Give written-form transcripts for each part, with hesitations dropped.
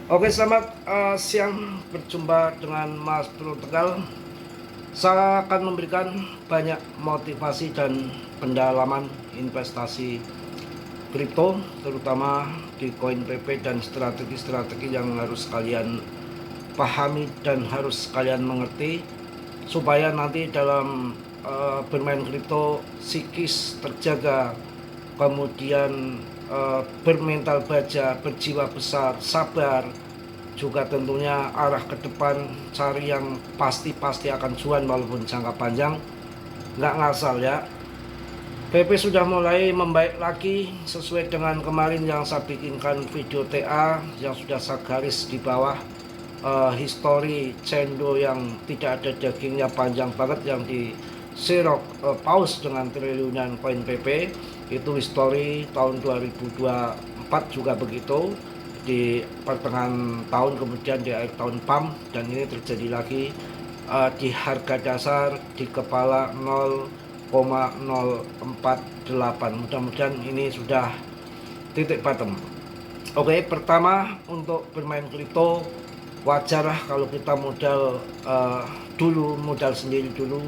Oke, selamat siang. Berjumpa dengan Mas Bro Tegal. Saya akan memberikan banyak motivasi dan pendalaman investasi kripto, terutama di koin PP dan strategi-strategi yang harus kalian pahami dan harus kalian mengerti supaya nanti dalam bermain kripto psikis terjaga, kemudian bermental baja, berjiwa besar, sabar, juga tentunya arah ke depan cari yang pasti akan cuan walaupun jangka panjang, nggak ngasal ya. PP sudah mulai membaik lagi sesuai dengan kemarin yang saya bikinkan video TA yang sudah saya garis di bawah, history cendo yang tidak ada dagingnya panjang banget yang di serok paus dengan triliunan koin PP. Itu history tahun 2024 juga begitu, di pertengahan tahun kemudian di akhir tahun PAM, dan ini terjadi lagi di harga dasar di kepala 0,048. Mudah-mudahan ini sudah titik bottom. Oke, pertama untuk bermain kripto wajar lah kalau kita modal modal sendiri dulu.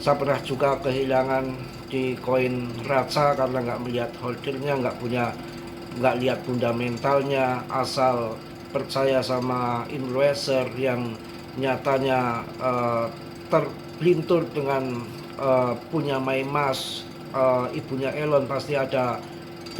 Saya pernah juga kehilangan di koin Raca karena nggak melihat holdernya, nggak lihat fundamentalnya, asal percaya sama influencer yang nyatanya terlintur dengan punya MyMask, ibunya Elon, pasti ada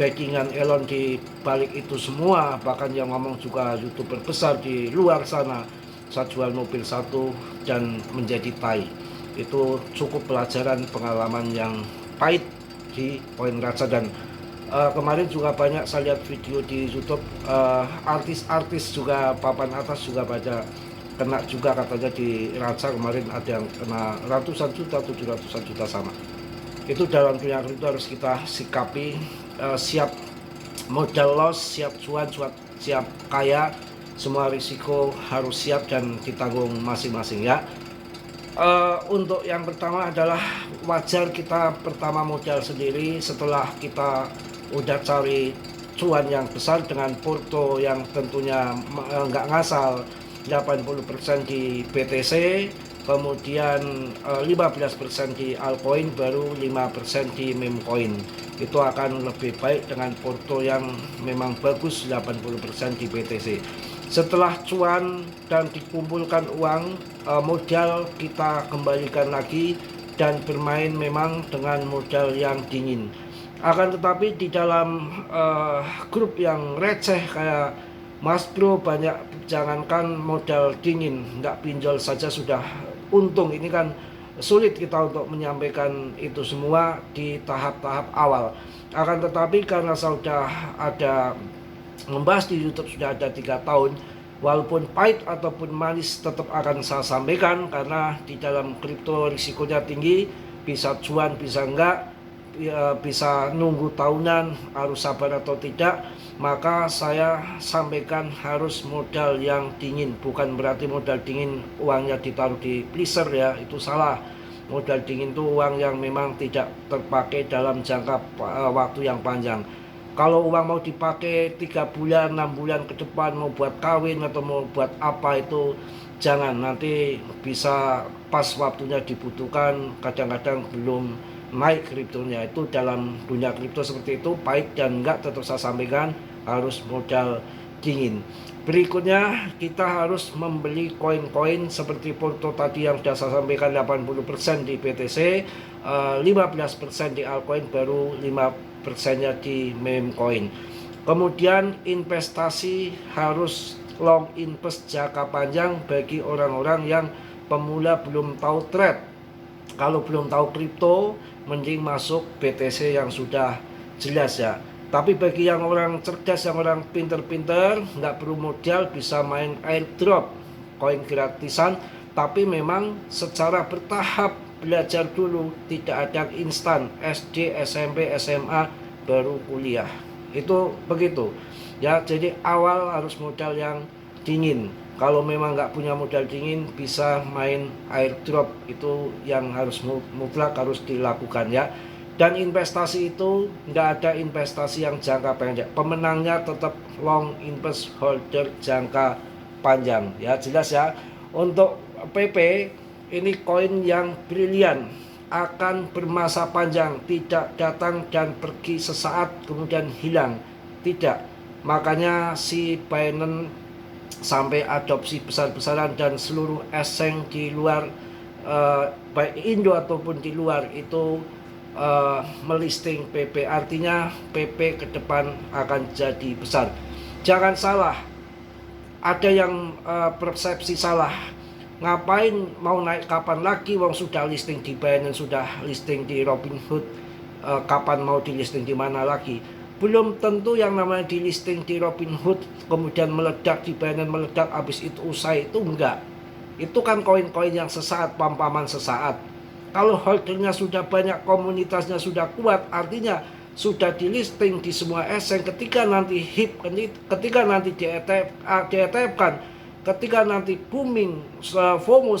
backingan Elon di balik itu semua. Bahkan yang ngomong juga YouTuber besar di luar sana, saya jual mobil satu dan menjadi tai. Itu cukup pelajaran pengalaman yang pahit di koin Raca. Dan kemarin juga banyak saya lihat video di YouTube, artis-artis juga papan atas juga pada kena juga katanya di Raca. Kemarin ada yang kena ratusan juta, 700-an juta sama. Itu dalam dunia kripto harus kita sikapi, siap modal loss, siap cuan, siap kaya, semua risiko harus siap dan ditanggung masing-masing ya. Untuk yang pertama adalah wajar kita pertama modal sendiri setelah kita udah cari cuan yang besar dengan porto yang tentunya nggak ngasal, 80% di BTC, kemudian 15% di altcoin, baru 5% di meme coin. Itu akan lebih baik dengan porto yang memang bagus 80% di BTC. Setelah cuan dan dikumpulkan uang, modal kita kembalikan lagi dan bermain memang dengan modal yang dingin. Akan tetapi di dalam grup yang receh kayak Mas Bro, banyak jangankan modal dingin, nggak pinjol saja sudah untung. Ini kan sulit kita untuk menyampaikan itu semua di tahap-tahap awal. Akan tetapi karena saya sudah ada membahas di YouTube sudah ada 3 tahun, walaupun pahit ataupun manis tetap akan saya sampaikan, karena di dalam kripto risikonya tinggi, bisa cuan bisa enggak, ya, bisa nunggu tahunan, harus sabar atau tidak. Maka saya sampaikan harus modal yang dingin. Bukan berarti modal dingin uangnya ditaruh di pleaser ya, itu salah. Modal dingin itu uang yang memang tidak terpakai dalam jangka waktu yang panjang. Kalau uang mau dipakai 3 bulan, 6 bulan ke depan, mau buat kawin atau mau buat apa, itu jangan. Nanti bisa pas waktunya dibutuhkan, kadang-kadang belum naik kriptonya. Itu dalam dunia kripto seperti itu, pahit dan enggak, tetap saya sampaikan harus modal dingin. Berikutnya kita harus membeli koin-koin seperti porto tadi yang sudah saya sampaikan, 80% di BTC, 15% di altcoin, baru 5%-nya di meme coin. Kemudian investasi harus long invest jangka panjang bagi orang-orang yang pemula belum tahu trade. Kalau belum tahu kripto, mending masuk BTC yang sudah jelas ya. Tapi bagi yang orang cerdas, yang orang pinter-pinter, nggak perlu modal, bisa main airdrop, koin gratisan. Tapi memang secara bertahap, belajar dulu, tidak ada instan, SD, SMP, SMA, baru kuliah. Itu begitu ya. Jadi awal harus modal yang dingin. Kalau memang nggak punya modal dingin, bisa main airdrop, itu yang harus mutlak harus dilakukan ya. Dan investasi itu nggak ada investasi yang jangka pendek. Pemenangnya tetap long invest holder jangka panjang. Ya jelas ya. Untuk PP ini koin yang brilian, akan bermasa panjang, tidak datang dan pergi sesaat kemudian hilang. Tidak. Makanya si Binance sampai adopsi besar-besaran dan seluruh exchange di luar baik Indo ataupun di luar itu melisting PP, artinya PP ke depan akan jadi besar. Jangan salah, ada yang persepsi salah, ngapain mau naik kapan lagi, wong sudah listing di Binance, sudah listing di Robinhood, kapan mau di listing di mana lagi. Belum tentu yang namanya di listing di Robinhood kemudian meledak, di Binance meledak, habis itu usai, itu enggak. Itu kan koin-koin yang sesaat, pampaman sesaat. Kalau holdernya sudah banyak, komunitasnya sudah kuat, artinya sudah di listing di semua exchange. Ketika nanti hip, ketika nanti di ETF-kan, ketika nanti booming, FOMO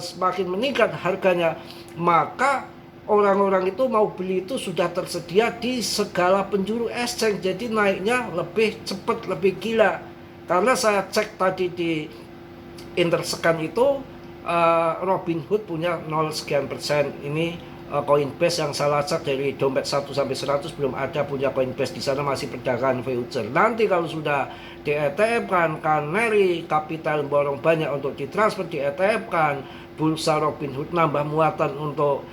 semakin meningkat harganya, maka orang-orang itu mau beli itu sudah tersedia di segala penjuru exchange. Jadi naiknya lebih cepat, lebih gila. Karena saya cek tadi di Interscan itu, Robinhood punya 0 sekian persen. Ini Coinbase yang saya lacak dari dompet 1 sampai 100 belum ada punya Coinbase di sana, masih perdagangan future. Nanti kalau sudah di ETF kan, Canary Capital borong banyak untuk ditransfer di ETF kan, bursa Robinhood nambah muatan untuk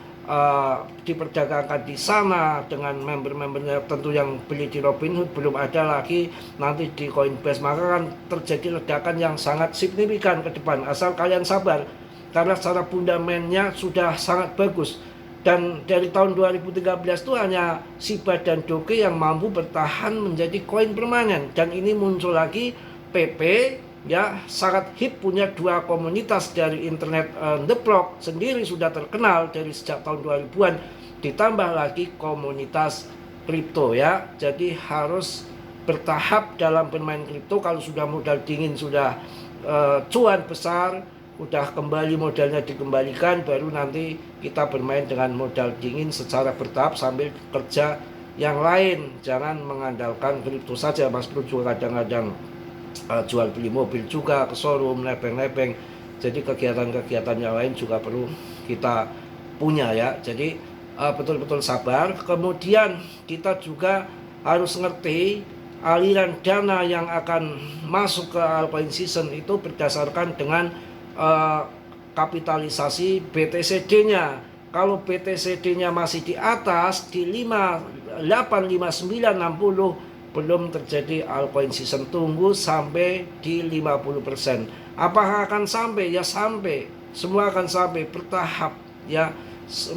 diperdagangkan di sana dengan member-membernya tentu yang beli di Robinhood, belum ada lagi nanti di Coinbase. Maka kan terjadi ledakan yang sangat signifikan ke depan, asal kalian sabar, karena secara fundamennya sudah sangat bagus. Dan dari tahun 2013 itu hanya Shiba dan Doge yang mampu bertahan menjadi koin permanen. Dan ini muncul lagi PP, ya sangat hip, punya dua komunitas. Dari internet The Block sendiri sudah terkenal dari sejak tahun 2000-an, ditambah lagi komunitas kripto ya. Jadi harus bertahap dalam bermain kripto. Kalau sudah modal dingin, sudah cuan besar, udah kembali modalnya dikembalikan, baru nanti kita bermain dengan modal dingin secara bertahap sambil kerja yang lain. Jangan mengandalkan kripto saja. Mas Bro juga kadang-kadang jual beli mobil juga ke showroom, nebeng-nebeng. Jadi kegiatan-kegiatan yang lain juga perlu kita punya ya. Jadi betul-betul sabar. Kemudian kita juga harus ngerti aliran dana yang akan masuk ke altcoin season itu berdasarkan dengan kapitalisasi BTCD-nya. Kalau BTCD-nya masih di atas di 58, 59, 60, belum terjadi altcoin season. Tunggu sampai di 50%. Apakah akan sampai? Ya sampai. Semua akan sampai bertahap ya.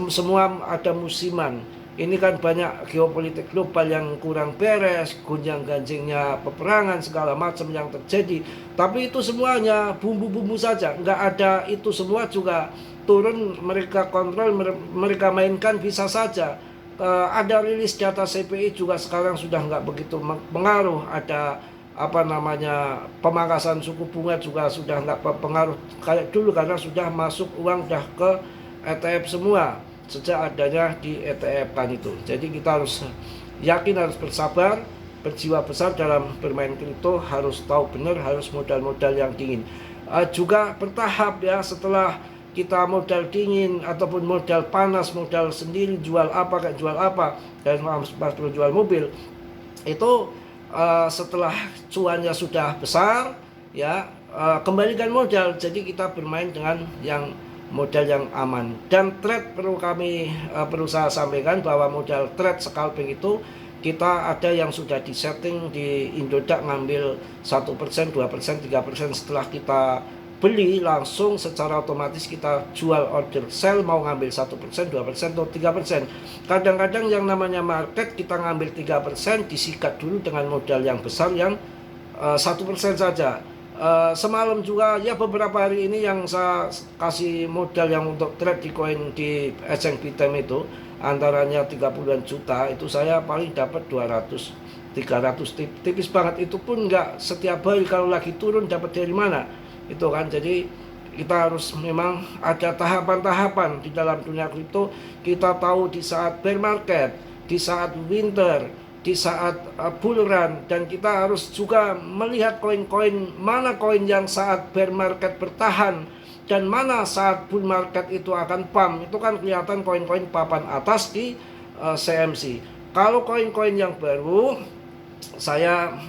Semua ada musiman. Ini kan banyak geopolitik global yang kurang beres, gonjang-ganjingnya peperangan segala macam yang terjadi. Tapi itu semuanya bumbu-bumbu saja, nggak ada itu semua juga turun mereka kontrol, mereka mainkan bisa saja. Ada rilis data CPI juga sekarang sudah nggak begitu pengaruh. Ada pemangkasan suku bunga juga sudah nggak pengaruh kayak dulu, karena sudah masuk uang udah ke ETF semua sejak adanya di ETF kan itu. Jadi kita harus yakin, harus bersabar, berjiwa besar dalam bermain kripto, harus tahu benar, harus modal-modal yang dingin. Juga bertahap ya, setelah kita modal dingin ataupun modal panas, modal sendiri, jual apa kayak jual apa, dan pas perlu jual mobil itu setelah cuannya sudah besar ya, kembalikan modal. Jadi kita bermain dengan yang modal yang aman. Dan trade perlu saya sampaikan bahwa modal trade scalping itu kita ada yang sudah disetting di Indodax, ngambil 1%, 2%, 3%. Setelah kita beli langsung secara otomatis kita jual, order sell, mau ngambil 1%, 2%, atau 3%. Kadang-kadang yang namanya market kita ngambil 3%, disikat dulu dengan modal yang besar yang 1% saja. Semalam juga ya, beberapa hari ini yang saya kasih modal yang untuk trade di koin di S&P Time itu antaranya 30-an juta, itu saya paling dapat 200, 300, tipis banget. Itu pun nggak setiap hari, kalau lagi turun dapat dari mana itu kan. Jadi Kita harus memang ada tahapan-tahapan di dalam dunia kripto. Kita tahu di saat bear market, di saat winter, di saat bull run, dan kita harus juga melihat koin-koin mana koin yang saat bear market bertahan dan mana saat bull market itu akan pump. Itu kan kelihatan koin-koin papan atas di CMC. Kalau koin-koin yang baru, saya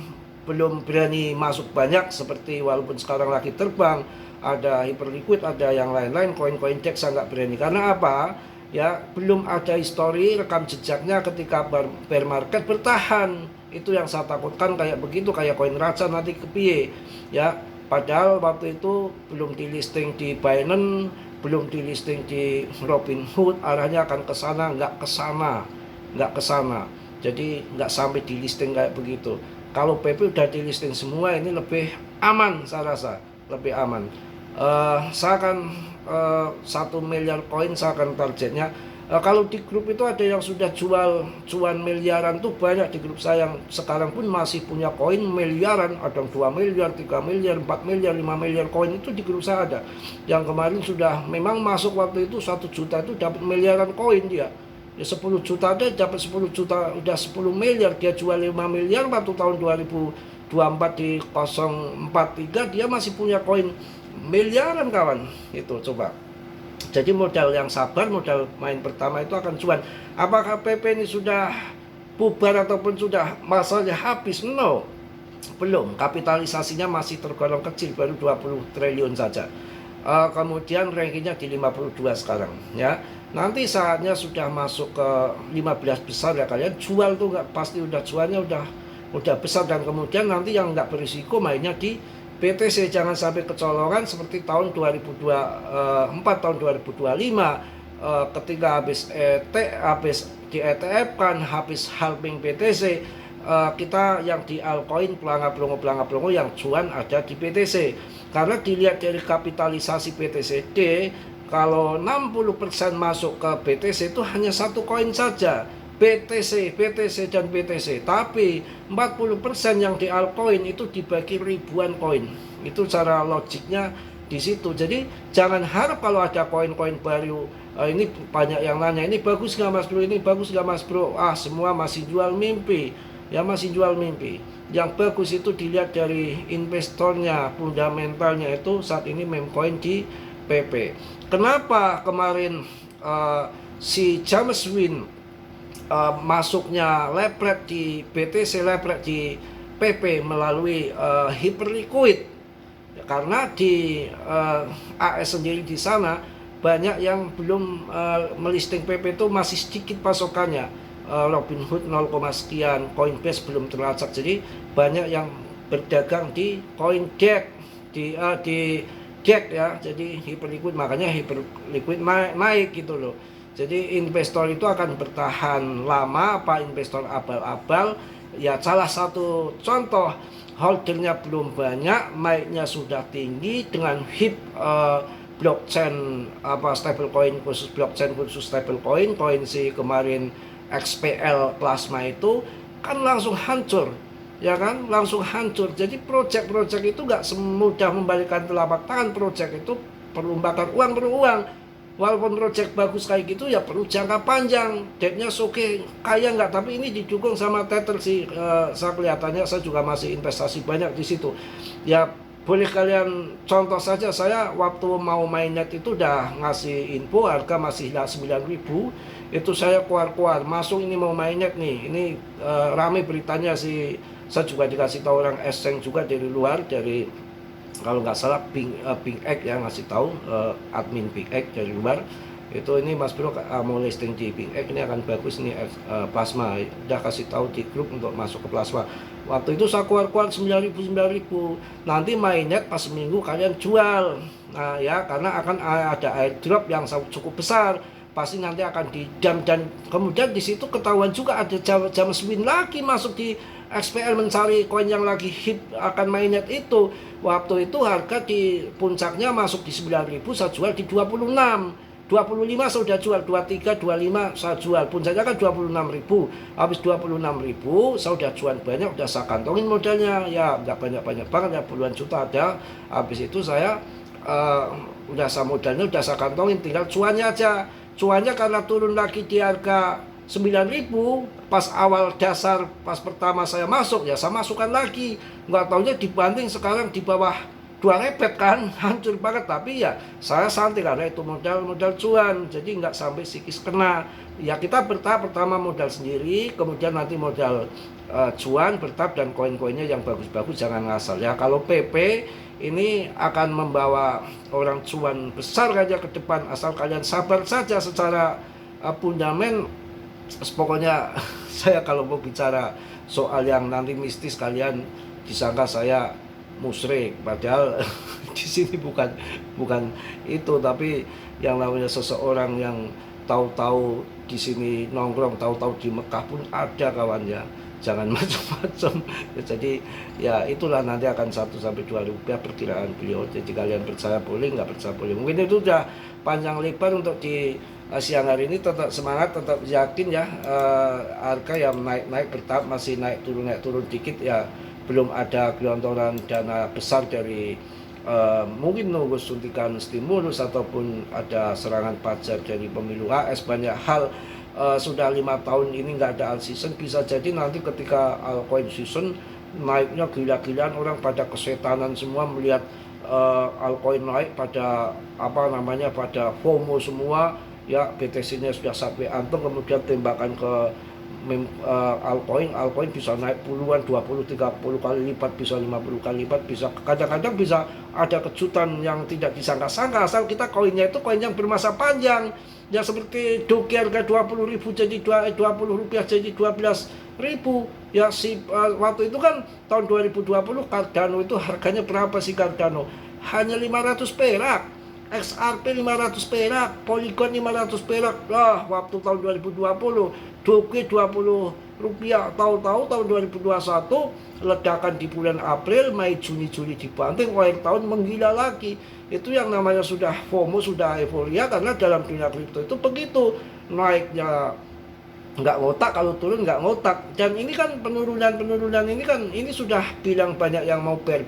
belum berani masuk banyak, seperti walaupun sekarang lagi terbang, ada Hyperliquid, ada yang lain-lain, koin-koin DEX saya nggak berani. Karena apa? Ya, belum ada histori rekam jejaknya ketika bear market bertahan. Itu yang saya takutkan, kayak begitu, kayak koin Raja nanti kepiye ya. Padahal waktu itu belum di listing di Binance, belum di listing di Robinhood, arahnya akan ke sana, nggak ke sana. Jadi nggak sampai di listing kayak begitu. Kalau PP udah di listing semua, ini lebih aman, saya rasa lebih aman. Saya akan 1 miliar koin, saya akan targetnya. Kalau di grup itu ada yang sudah jual cuan miliaran tuh banyak di grup saya, yang sekarang pun masih punya koin miliaran, ada 2 miliar, 3 miliar, 4 miliar, 5 miliar koin itu di grup saya ada. Yang kemarin sudah memang masuk waktu itu 1 juta itu dapat miliaran koin dia. Ya 10 juta deh dapat 10 juta, udah 10 miliar, dia jual 5 miliar waktu tahun 2024 di 043, dia masih punya koin miliaran kawan. Itu coba. Jadi modal yang sabar, modal main pertama itu akan cuan. Apakah PP ini sudah bubar ataupun sudah masanya habis? No, belum. Kapitalisasinya masih tergolong kecil, baru 20 triliun saja. Kemudian rankingnya di 52 sekarang ya. Nanti saatnya sudah masuk ke 15 besar ya, kalian jual tuh nggak pasti udah jualnya udah besar. Dan kemudian nanti yang nggak berisiko mainnya di BTC, jangan sampai kecolongan seperti tahun 2024, tahun 2025 ketika habis di ETF kan, habis halving BTC, kita yang di altcoin pelangga-pelongo yang cuan ada di BTC. Karena dilihat dari kapitalisasi BTCD, kalau 60% masuk ke BTC itu hanya satu koin saja, BTC dan BTC. Tapi 40% yang di altcoin itu dibagi ribuan koin. Itu cara logiknya di situ. Jadi jangan harap kalau ada koin-koin baru, ini banyak yang nanya, ini bagus nggak mas bro, ini bagus nggak mas bro. Semua masih jual mimpi. Ya masih jual mimpi. Yang bagus itu dilihat dari investornya, fundamentalnya itu saat ini meme coin di PP. Kenapa kemarin si James Win masuknya lepret di BTC, lepret di PP melalui Hyperliquid? Karena di AS sendiri di sana banyak yang belum melisting PP, itu masih sedikit pasokannya. Robinhood 0, sekian, Coinbase belum terlacak, jadi banyak yang berdagang di CoinDesk, di DEX ya. Jadi Hyperliquid, makanya Hyperliquid naik gitu loh. Jadi investor itu akan bertahan lama apa investor abal-abal ya. Salah satu contoh, holdernya belum banyak, naiknya sudah tinggi dengan HIP blockchain stablecoin khusus blockchain khusus stablecoin. Koin si kemarin XPL Plasma itu kan langsung hancur ya kan, langsung hancur. Jadi project itu nggak semudah membalikan telapak tangan. Project itu perlu bakar uang, walaupun project bagus kayak gitu ya perlu jangka panjang. Debt-nya oke, kaya nggak, tapi ini didukung sama Tether sih. Saya kelihatannya saya juga masih investasi banyak di situ ya. Boleh kalian contoh saja, saya waktu mau mainnet itu udah ngasih info harga masih 9.000, itu saya keluar masuk ini mau mainnet nih, ini rame beritanya sih. Saya juga dikasih tahu orang exchange juga dari luar, dari kalau nggak salah Pink Egg yang ngasih tahu, admin Pink Egg dari luar itu, ini mas bro mau listing di Pink Egg ini akan bagus nih Plasma, udah kasih tahu di grup untuk masuk ke Plasma. Waktu itu saya keluar 9.000, nanti mainnet pas seminggu kalian jual. Nah ya, karena akan ada airdrop yang cukup besar, pasti nanti akan di-dump. Dan kemudian di situ ketahuan juga ada James Win lagi masuk di XPL mencari koin yang lagi hit akan mainnet itu. Waktu itu harga di puncaknya masuk di 9.000, saya jual di 26. 25 saya udah jual, 23, 25 saya jual, puncaknya kan 26.000. Habis 26.000 saya udah jual banyak, udah saya kantongin modalnya ya, nggak banyak banget ya, puluhan juta ada. Habis itu saya eh, udah saya modalnya udah saya kantongin, tinggal cuannya aja. Cuannya karena turun lagi di harga 9.000 pas awal dasar, pas pertama saya masuk ya saya masukkan lagi, nggak taunya dibanding sekarang di bawah 2 repet kan. Hancur banget. Tapi ya saya santai karena itu modal cuan, jadi nggak sampai psikis kena. Ya kita bertahap, pertama modal sendiri, kemudian nanti modal cuan bertahap, dan koin-koinnya yang bagus-bagus jangan ngasal ya. Kalau PP ini akan membawa orang cuan besar aja ke depan, asal kalian sabar saja secara fundament. Pokoknya saya kalau mau bicara soal yang nanti mistis kalian disangka saya musyrik, padahal di sini bukan itu. Tapi yang namanya seseorang yang tahu-tahu di sini nongkrong, tahu-tahu di Mekah pun ada kawannya, jangan macam-macam. Jadi ya itulah, nanti akan 1 sampai 2 rupiah perkiraan beliau. Jadi kalian percaya boleh, nggak percaya boleh. Mungkin itu udah panjang lebar untuk di siang hari ini. Tetap semangat, tetap yakin ya. Harga yang naik bertahap, masih naik turun dikit ya. Belum ada gelontoran dana besar dari mungkin nunggu suntikan stimulus ataupun ada serangan pajak dari pemilu AS. Banyak hal. Sudah 5 tahun ini nggak ada all season, bisa jadi nanti ketika altcoin season naiknya gila-gilaan, orang pada kesetanan semua melihat altcoin naik, pada pada FOMO semua ya. BTC-nya sudah sampai antung, kemudian tembakan ke altcoin bisa naik puluhan, 20-30 kali lipat, bisa 50 kali lipat, bisa kadang-kadang bisa ada kejutan yang tidak disangka-sangka, asal kita koinnya itu koin yang bermasa panjang ya. Seperti Doge harga 20.000 jadi 20 rupiah jadi 12.000 ya. Waktu itu kan tahun 2020 Cardano itu harganya berapa sih? Cardano hanya 500 perak, XRP 500 perak, Polygon 500 perak. Waktu tahun 2020 Doge 20 rupiah. Tahu-tahu tahun 2021 ledakan di bulan April, Mei, Juni, Juli dibanting, akhir tahun menggila lagi. Itu yang namanya sudah FOMO, sudah euforia, karena dalam dunia kripto itu begitu, naiknya nggak ngotak, kalau turun nggak ngotak. Dan ini kan penurunan ini kan, ini sudah bilang banyak yang mau bear,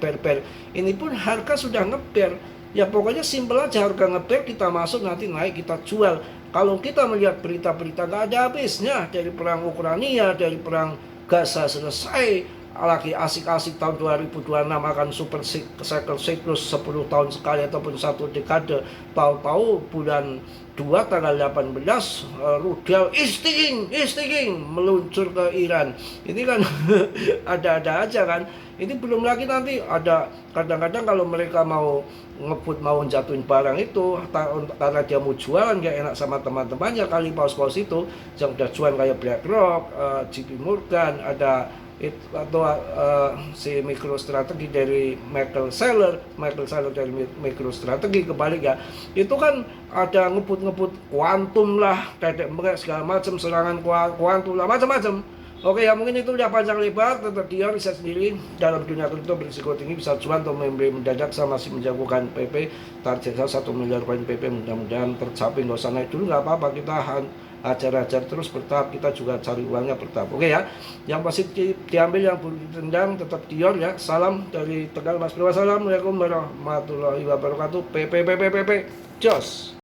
ini pun harga sudah ngebear ya. Pokoknya simpel aja, harga ngebear kita masuk, nanti naik kita jual. Kalau kita melihat berita-berita nggak ada habisnya, dari perang Ukraina, dari perang Gaza selesai, lagi asik-asik tahun 2026 akan super cycle siklus 10 tahun sekali ataupun 1 dekade. Tahu-tahu bulan 2 tanggal 18 rudal istiging meluncur ke Iran. Ini kan ada-ada aja kan. Ini belum lagi nanti ada kadang-kadang kalau mereka mau ngebut, mau jatuhin barang itu karena dia mau jualan gak enak sama teman-temannya kali, paus-paus itu yang udah jual kayak BlackRock, JP Morgan, ada atau si MicroStrategy dari Michael Saylor dari MicroStrategy, kebalik ya. Itu kan ada ngebut kuantum lah, dedek merek segala macam, serangan kuantum lah, macam-macam. Oke ya, mungkin itu udah panjang lebar. Tetap dia riset sendiri, dalam dunia kripto berisiko tinggi, bisa cuan atau membeli mendadak. Saya masih menjagokan PP, target saya 1 miliar koin PP, mudah-mudahan tercapai. Nggak usah naik dulu, nggak apa-apa, kita ajar-ajar terus bertahap, kita juga cari uangnya bertahap. Oke ya, yang pasti diambil, yang boleh ditendang tetap dior ya. Salam dari Tegal Mas Bro. Wassalamualaikum warahmatullahi wabarakatuh. PP Jos.